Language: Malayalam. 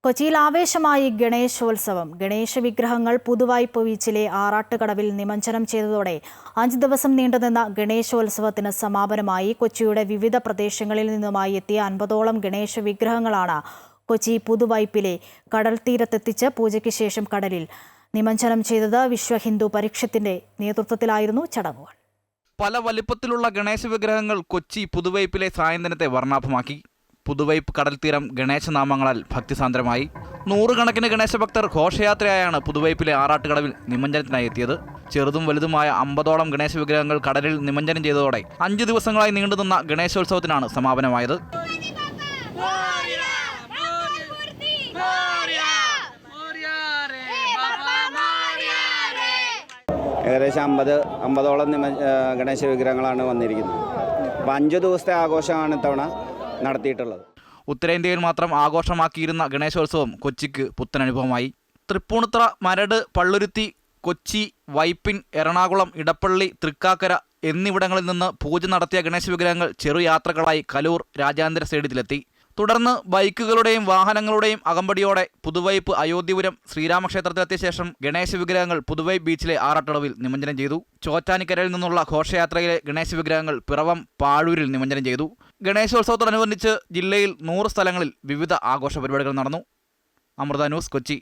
കൊച്ചിയിൽ ആവേശമായി ഗണേശോത്സവം. ഗണേശ വിഗ്രഹങ്ങൾ പുതുവായ്പ ബീച്ചിലെ ആറാട്ടുകടവിൽ നിമജ്ജനം ചെയ്തതോടെ 5 ദിവസം നീണ്ടുനിന്ന ഗണേശോത്സവത്തിന് സമാപനമായി. കൊച്ചിയുടെ വിവിധ പ്രദേശങ്ങളിൽ നിന്നുമായി എത്തിയ 50ഓളം ഗണേശ വിഗ്രഹങ്ങളാണ് കൊച്ചി പുതുവൈപ്പിലെ കടൽ തീരത്തെത്തിച്ച് പൂജയ്ക്ക് ശേഷം കടലിൽ നിമജ്ജനം ചെയ്തത്. വിശ്വ ഹിന്ദു പരിഷത്തിന്റെ നേതൃത്വത്തിലായിരുന്നു ചടങ്ങുകൾ. പല വലിപ്പത്തിലുള്ള ഗണേശ വിഗ്രഹങ്ങൾ കൊച്ചി പുതുവൈപ്പിലെ സായന്തനത്തെ വർണ്ണാഭമാക്കി. പുതുവൈപ്പ് കടൽത്തീരം ഗണേശനാമങ്ങളാൽ ഭക്തിസാന്ദ്രമായി. 100 കണക്കിന് ഗണേശഭക്തർ ഘോഷയാത്രയായാണ് പുതുവൈപ്പിലെ ആറാട്ടുകടവിൽ നിമജ്ജനത്തിനായി എത്തിയത്. ചെറുതും വലുതുമായ 50ഓളം ഗണേശ വിഗ്രഹങ്ങൾ കടലിൽ നിമജ്ജനം ചെയ്തതോടെ 5 ദിവസങ്ങളായി നീണ്ടുനിന്ന ഗണേശോത്സവത്തിനാണ് സമാപനമായത്. ഏകദേശം 50ഓളം ഗണേശ വിഗ്രഹങ്ങളാണ് വന്നിരിക്കുന്നത്. അപ്പോൾ 5 ദിവസത്തെ ആഘോഷമാണ് ഇത്തവണ നടത്തിയിട്ടുള്ളത്. ഉത്തരേന്ത്യയിൽ മാത്രം ആഘോഷമാക്കിയിരുന്ന ഗണേശോത്സവം കൊച്ചിക്ക് പുത്തനനുഭവമായി. തൃപ്പൂണിത്തുറ, മരട്, പള്ളുരുത്തി, കൊച്ചി, വൈപ്പിൻ, എറണാകുളം, ഇടപ്പള്ളി, തൃക്കാക്കര എന്നിവിടങ്ങളിൽ നിന്ന് പൂജ നടത്തിയ ഗണേശ വിഗ്രഹങ്ങൾ ചെറുയാത്രകളായി കലൂർ രാജ്യാന്തര സ്റ്റേഡിയത്തിലെത്തി. തുടർന്ന് ബൈക്കുകളുടെയും വാഹനങ്ങളുടെയും അകമ്പടിയോടെ പുതുവൈപ്പ്, അയോധ്യപുരം, ശ്രീരാമക്ഷേത്രത്തിലെത്തിയ ശേഷം ഗണേശ വിഗ്രഹങ്ങൾ പുതുവൈപ്പ് ബീച്ചിലെ ആറാട്ടുകടവിൽ നിമജ്ജനം ചെയ്തു. ചോറ്റാനിക്കരയിൽ നിന്നുള്ള ഘോഷയാത്രയിലെ ഗണേശ വിഗ്രഹങ്ങൾ പിറവം, പാഴൂരിൽ നിമജ്ജനം ചെയ്തു. ഗണേശോത്സവത്തോടനുബന്ധിച്ച് ജില്ലയിൽ 100 സ്ഥലങ്ങളിൽ വിവിധ ആഘോഷ പരിപാടികൾ നടന്നു. അമൃത ന്യൂസ്, കൊച്ചി.